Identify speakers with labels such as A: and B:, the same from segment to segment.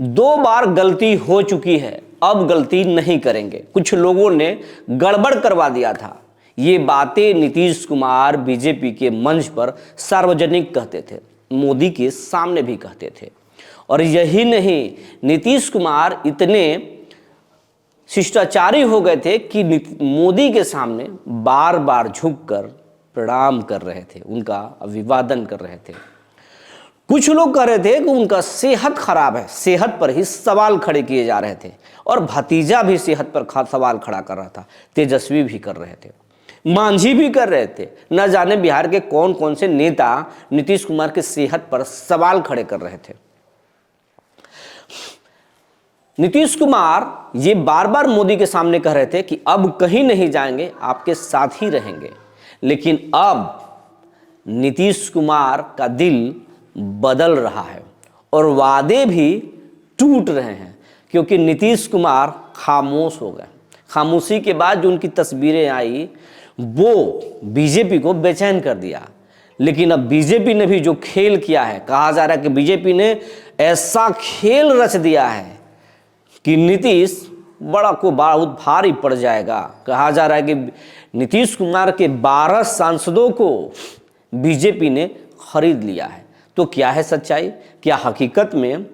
A: दो बार गलती हो चुकी है, अब गलती नहीं करेंगे। कुछ लोगों ने गड़बड़ करवा दिया था। ये बातें नीतीश कुमार बीजेपी के मंच पर सार्वजनिक कहते थे, मोदी के सामने भी कहते थे। और यही नहीं, नीतीश कुमार इतने शिष्टाचारी हो गए थे कि मोदी के सामने बार बार झुककर प्रणाम कर रहे थे, उनका अभिवादन कर रहे थे। कुछ लोग कह रहे थे कि उनका सेहत खराब है, सेहत पर ही सवाल खड़े किए जा रहे थे। और भतीजा भी सेहत पर सवाल खड़ा कर रहा था, तेजस्वी भी कर रहे थे, मांझी भी कर रहे थे। न जाने बिहार के कौन कौन से नेता नीतीश कुमार की सेहत पर सवाल खड़े कर रहे थे। नीतीश कुमार ये बार बार मोदी के सामने कह रहे थे कि अब कहीं नहीं जाएंगे, आपके साथ ही रहेंगे। लेकिन अब नीतीश कुमार का दिल बदल रहा है और वादे भी टूट रहे हैं, क्योंकि नीतीश कुमार खामोश हो गए। खामोशी के बाद जो उनकी तस्वीरें आई वो बीजेपी को बेचैन कर दिया। लेकिन अब बीजेपी ने भी जो खेल किया है, कहा जा रहा है कि बीजेपी ने ऐसा खेल रच दिया है कि नीतीश बड़ा को बहुत भारी पड़ जाएगा। कहा जा रहा है कि नीतीश कुमार के 12 सांसदों को बीजेपी ने खरीद लिया है। तो क्या है सच्चाई? क्या हकीकत में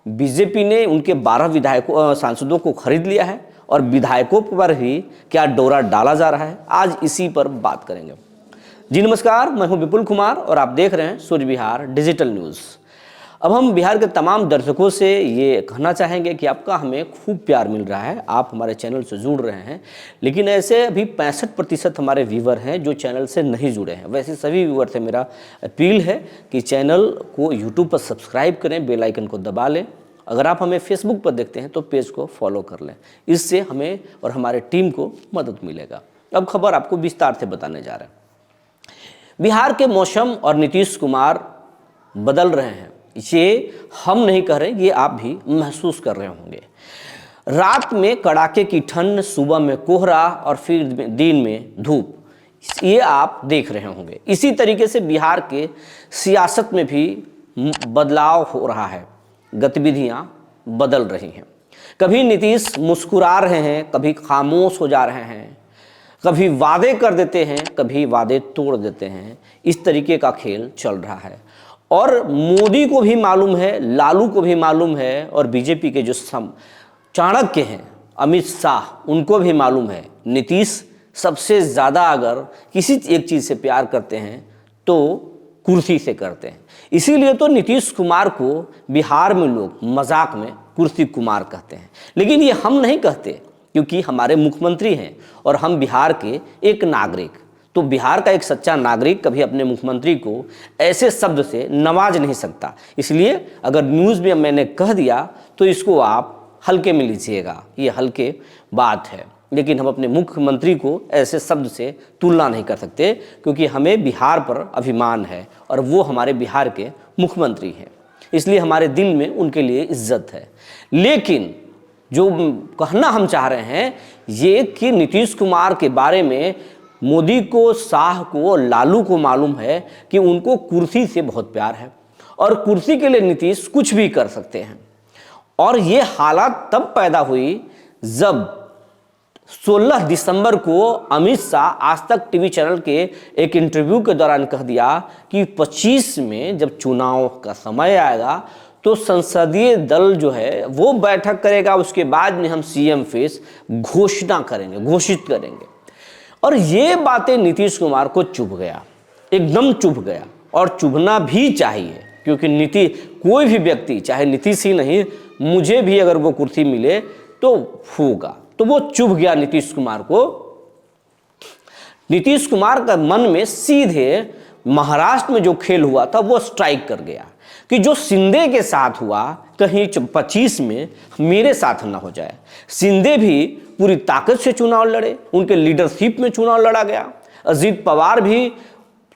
A: बीजेपी ने उनके 12 सांसदों को खरीद लिया है और विधायकों पर ही क्या डोरा डाला जा रहा है? आज इसी पर बात करेंगे। जी नमस्कार, मैं हूं विपुल कुमार और आप देख रहे हैं सूर्य विहार डिजिटल न्यूज़। अब हम बिहार के तमाम दर्शकों से ये कहना चाहेंगे कि आपका हमें खूब प्यार मिल रहा है, आप हमारे चैनल से जुड़ रहे हैं। लेकिन ऐसे अभी 65% हमारे व्यूवर हैं जो चैनल से नहीं जुड़े हैं। वैसे सभी व्यूवर से मेरा अपील है कि चैनल को यूट्यूब पर सब्सक्राइब करें, बेल आइकन को दबा लें। अगर आप हमें फेसबुक पर देखते हैं तो पेज को फॉलो कर लें, इससे हमें और हमारे टीम को मदद मिलेगा। अब खबर आपको विस्तार से बताने जा रहे हैं। बिहार के मौसम और नीतीश कुमार बदल रहे हैं, ये हम नहीं कह रहे, ये आप भी महसूस कर रहे होंगे। रात में कड़ाके की ठंड, सुबह में कोहरा और फिर दिन में धूप, ये आप देख रहे होंगे। इसी तरीके से बिहार के सियासत में भी बदलाव हो रहा है, गतिविधियां बदल रही हैं। कभी नीतीश मुस्कुरा रहे हैं, कभी खामोश हो जा रहे हैं, कभी वादे कर देते हैं, कभी वादे तोड़ देते हैं। इस तरीके का खेल चल रहा है और मोदी को भी मालूम है, लालू को भी मालूम है और बीजेपी के जो चाणक्य हैं अमित शाह, उनको भी मालूम है नीतीश सबसे ज़्यादा अगर किसी एक चीज़ से प्यार करते हैं तो कुर्सी से करते हैं। इसीलिए तो नीतीश कुमार को बिहार में लोग मजाक में कुर्सी कुमार कहते हैं। लेकिन ये हम नहीं कहते, क्योंकि हमारे मुख्यमंत्री हैं और हम बिहार के एक नागरिक। तो बिहार का एक सच्चा नागरिक कभी अपने मुख्यमंत्री को ऐसे शब्द से नवाज नहीं सकता। इसलिए अगर न्यूज़ में मैंने कह दिया तो इसको आप हल्के में लीजिएगा, ये हल्के बात है। लेकिन हम अपने मुख्यमंत्री को ऐसे शब्द से तुलना नहीं कर सकते, क्योंकि हमें बिहार पर अभिमान है और वो हमारे बिहार के मुख्यमंत्री हैं। इसलिए हमारे दिल में उनके लिए इज्जत है। लेकिन जो कहना हम चाह रहे हैं ये कि नीतीश कुमार के बारे में मोदी को, शाह को, लालू को मालूम है कि उनको कुर्सी से बहुत प्यार है और कुर्सी के लिए नीतीश कुछ भी कर सकते हैं। और ये हालात तब पैदा हुई जब 16 दिसंबर को अमित शाह आज तक टीवी चैनल के एक इंटरव्यू के दौरान कह दिया कि 25 में जब चुनाव का समय आएगा तो संसदीय दल जो है वो बैठक करेगा, उसके बाद में हम सीएम फेस घोषित करेंगे। और ये बातें नीतीश कुमार को चुभ गया, एकदम चुभ गया। और चुभना भी चाहिए, क्योंकि कोई भी व्यक्ति, चाहे नीतीश ही नहीं, मुझे भी अगर वो कुर्सी मिले तो होगा। तो वो चुभ गया नीतीश कुमार को। नीतीश कुमार का मन में सीधे महाराष्ट्र में जो खेल हुआ था वो स्ट्राइक कर गया कि जो शिंदे के साथ हुआ कहीं 25 में मेरे साथ ना हो जाए। शिंदे भी पूरी ताकत से चुनाव लड़े, उनके लीडरशिप में चुनाव लड़ा गया। अजीत पवार भी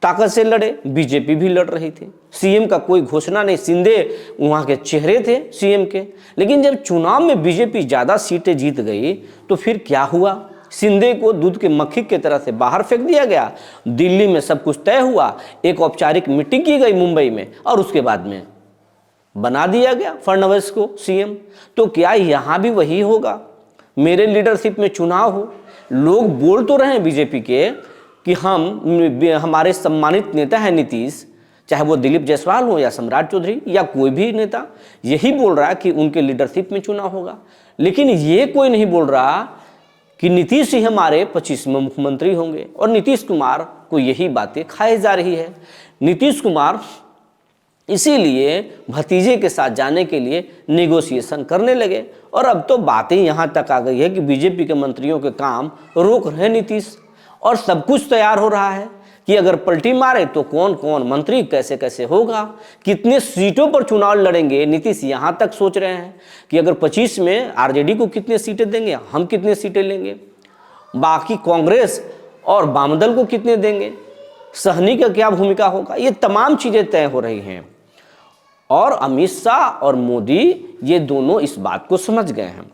A: ताकत से लड़े, बीजेपी भी लड़ रही थी। सीएम का कोई घोषणा नहीं, शिंदे वहाँ के चेहरे थे सीएम के। लेकिन जब चुनाव में बीजेपी ज़्यादा सीटें जीत गई तो फिर क्या हुआ? शिंदे को दूध के मक्खी की तरह से बाहर फेंक दिया गया। दिल्ली में सब कुछ तय हुआ, एक औपचारिक मीटिंग की गई मुंबई में और उसके बाद में बना दिया गया फडणवीस को सीएम। तो क्या यहाँ भी वही होगा? मेरे लीडरशिप में चुनाव हो, लोग बोल तो रहे हैं बीजेपी के कि हमारे सम्मानित नेता है नीतीश, चाहे वो दिलीप जायसवाल हो या सम्राट चौधरी या कोई भी नेता, यही बोल रहा है कि उनके लीडरशिप में चुनाव होगा। लेकिन ये कोई नहीं बोल रहा कि नीतीश ही हमारे 25वें मुख्यमंत्री होंगे, और नीतीश कुमार को यही बातें खाई जा रही है। नीतीश कुमार इसीलिए भतीजे के साथ जाने के लिए नेगोशिएशन करने लगे, और अब तो बातें यहाँ तक आ गई है कि बीजेपी के मंत्रियों के काम रोक रहे नीतीश, और सब कुछ तैयार हो रहा है कि अगर पलटी मारे तो कौन कौन मंत्री कैसे कैसे होगा, कितने सीटों पर चुनाव लड़ेंगे। नीतीश यहाँ तक सोच रहे हैं कि अगर 25 में आरजेडी को कितने सीटें देंगे, हम कितने सीटें लेंगे, बाकी कांग्रेस और वामदल को कितने देंगे, सहनी का क्या भूमिका होगा, ये तमाम चीज़ें तय हो रही हैं। और अमित शाह और मोदी ये दोनों इस बात को समझ गए हैं,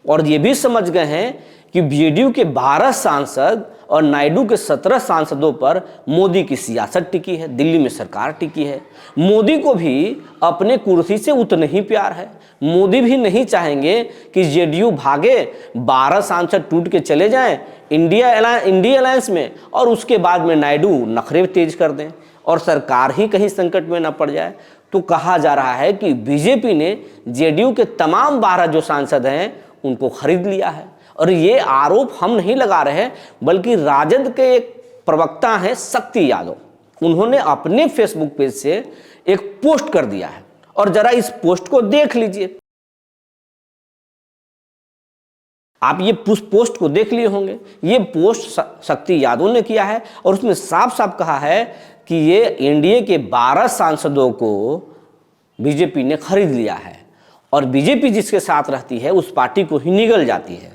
A: और ये भी समझ गए हैं कि जेडीयू के 12 सांसद और नायडू के 17 सांसदों पर मोदी की सियासत टिकी है, दिल्ली में सरकार टिकी है। मोदी को भी अपने कुर्सी से उतना ही प्यार है। मोदी भी नहीं चाहेंगे कि जेडीयू भागे, 12 सांसद टूट के चले जाएं इंडिया अलायंस में, और उसके बाद में नायडू नखरे तेज कर दें और सरकार ही कहीं संकट में न पड़ जाए। तो कहा जा रहा है कि बीजेपी ने जेडीयू के तमाम 12 जो सांसद हैं उनको खरीद लिया है। और ये आरोप हम नहीं लगा रहे हैं, बल्कि राजद के एक प्रवक्ता हैं शक्ति यादव, उन्होंने अपने फेसबुक पेज से एक पोस्ट कर दिया है, और जरा इस पोस्ट को देख लीजिए। आप ये पोस्ट को देख लिए होंगे। ये पोस्ट शक्ति यादव ने किया है, और उसमें साफ साफ कहा है कि ये एनडीए के 12 सांसदों को बीजेपी ने खरीद लिया है, और बीजेपी जिसके साथ रहती है उस पार्टी को ही निगल जाती है।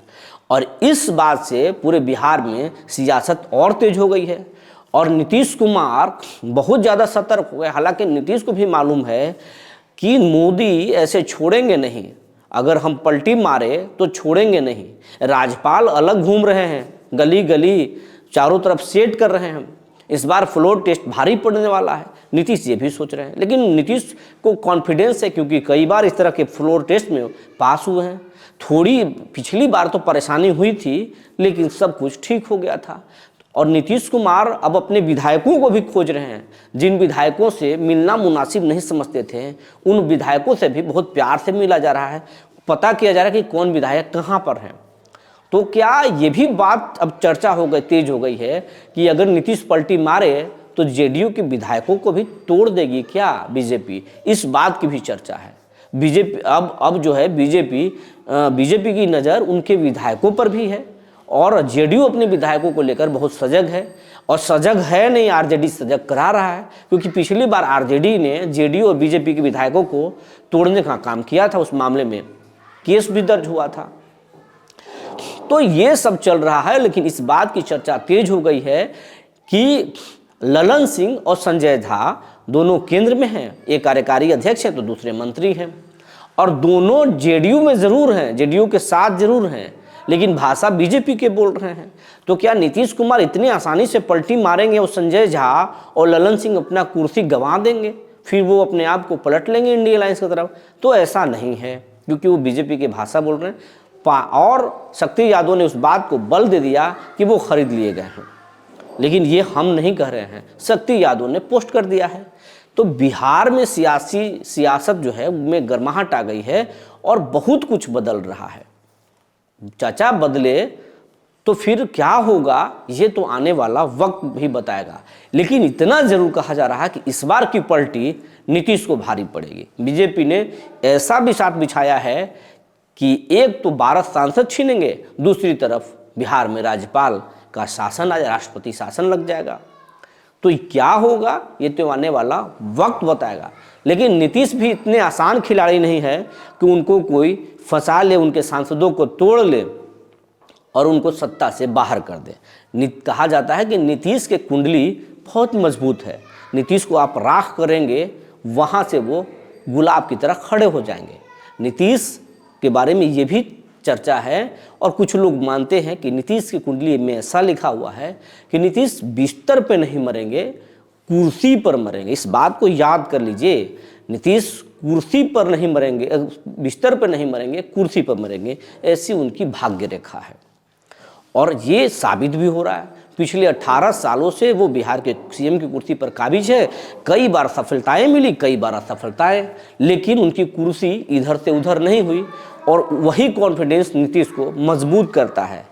A: और इस बात से पूरे बिहार में सियासत और तेज हो गई है, और नीतीश कुमार बहुत ज़्यादा सतर्क हो गए। हालांकि नीतीश को भी मालूम है कि मोदी ऐसे छोड़ेंगे नहीं, अगर हम पलटी मारे तो छोड़ेंगे नहीं। राज्यपाल अलग घूम रहे हैं, गली गली चारों तरफ सेट कर रहे हैं, इस बार फ्लोर टेस्ट भारी पड़ने वाला है। नीतीश ये भी सोच रहे हैं, लेकिन नीतीश को कॉन्फिडेंस है क्योंकि कई बार इस तरह के फ्लोर टेस्ट में पास हुए हैं। थोड़ी पिछली बार तो परेशानी हुई थी, लेकिन सब कुछ ठीक हो गया था। और नीतीश कुमार अब अपने विधायकों को भी खोज रहे हैं, जिन विधायकों से मिलना मुनासिब नहीं समझते थे उन विधायकों से भी बहुत प्यार से मिला जा रहा है, पता किया जा रहा है कि कौन विधायक कहाँ पर हैं। तो क्या ये भी बात अब चर्चा हो गई, तेज हो गई है कि अगर नीतीश पलटी मारे तो जेडीयू के विधायकों को भी तोड़ देगी क्या बीजेपी? इस बात की भी चर्चा है। बीजेपी अब जो है बीजेपी की नज़र उनके विधायकों पर भी है, और जेडीयू अपने विधायकों को लेकर बहुत सजग है। और सजग है नहीं, आरजेडी सजग करा रहा है, क्योंकि पिछली बार आरजेडी ने जेडीयू और बीजेपी के विधायकों को तोड़ने का काम किया था, उस मामले में केस भी दर्ज हुआ था। तो ये सब चल रहा है, लेकिन इस बात की चर्चा तेज हो गई है कि ललन सिंह और संजय झा दोनों केंद्र में हैं, एक कार्यकारी अध्यक्ष है तो दूसरे मंत्री हैं, और दोनों जेडीयू में जरूर हैं, जेडीयू के साथ जरूर हैं, लेकिन भाषा बीजेपी के बोल रहे हैं। तो क्या नीतीश कुमार इतनी आसानी से पलटी मारेंगे और संजय झा और ललन सिंह अपना कुर्सी गंवा देंगे, फिर वो अपने आप को पलट लेंगे इंडिया अलायंस की तरफ? तो ऐसा नहीं है, क्योंकि वो बीजेपी की भाषा बोल रहे हैं। और शक्ति यादव ने उस बात को बल दे दिया कि वो खरीद लिए गए हैं, लेकिन ये हम नहीं कह रहे हैं, शक्ति यादव ने पोस्ट कर दिया है। तो बिहार में सियासत जो है उनमें गर्माहट आ गई है, और बहुत कुछ बदल रहा है। चाचा बदले तो फिर क्या होगा ये तो आने वाला वक्त भी बताएगा, लेकिन इतना जरूर कहा जा रहा है कि इस बार की पलटी नीतीश को भारी पड़ेगी। बीजेपी ने ऐसा बिसात बिछाया है कि एक तो 12 सांसद छीनेंगे, दूसरी तरफ बिहार में राज्यपाल का शासन, राष्ट्रपति शासन लग जाएगा। तो क्या होगा ये तो आने वाला वक्त बताएगा। लेकिन नीतीश भी इतने आसान खिलाड़ी नहीं है कि उनको कोई फंसा ले, उनके सांसदों को तोड़ ले और उनको सत्ता से बाहर कर दे। कहा जाता है कि नीतीश के कुंडली बहुत मजबूत है, नीतीश को आप राख करेंगे वहाँ से वो गुलाब की तरह खड़े हो जाएंगे। नीतीश के बारे में ये भी चर्चा है, और कुछ लोग मानते हैं कि नीतीश की कुंडली में ऐसा लिखा हुआ है कि नीतीश बिस्तर पे नहीं मरेंगे, कुर्सी पर मरेंगे। इस बात को याद कर लीजिए, नीतीश कुर्सी पर नहीं मरेंगे, बिस्तर पर नहीं मरेंगे, कुर्सी पर मरेंगे, ऐसी उनकी भाग्य रेखा है। और ये साबित भी हो रहा है, पिछले 18 सालों से वो बिहार के सीएम की कुर्सी पर काबिज है। कई बार सफलताएं मिली, कई बार असफलताएं, लेकिन उनकी कुर्सी इधर से उधर नहीं हुई। और वही कॉन्फिडेंस नीतीश को मजबूत करता है।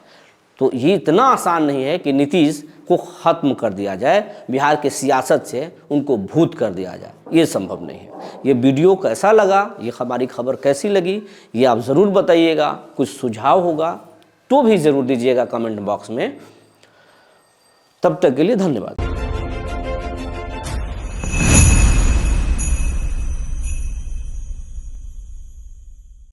A: तो ये इतना आसान नहीं है कि नीतीश को ख़त्म कर दिया जाए, बिहार के सियासत से उनको भूत कर दिया जाए, ये संभव नहीं है। ये वीडियो कैसा लगा, ये हमारी खबर कैसी लगी, ये आप ज़रूर बताइएगा। कुछ सुझाव होगा तो भी ज़रूर दीजिएगा कमेंट बॉक्स में। तब तक के लिए धन्यवाद।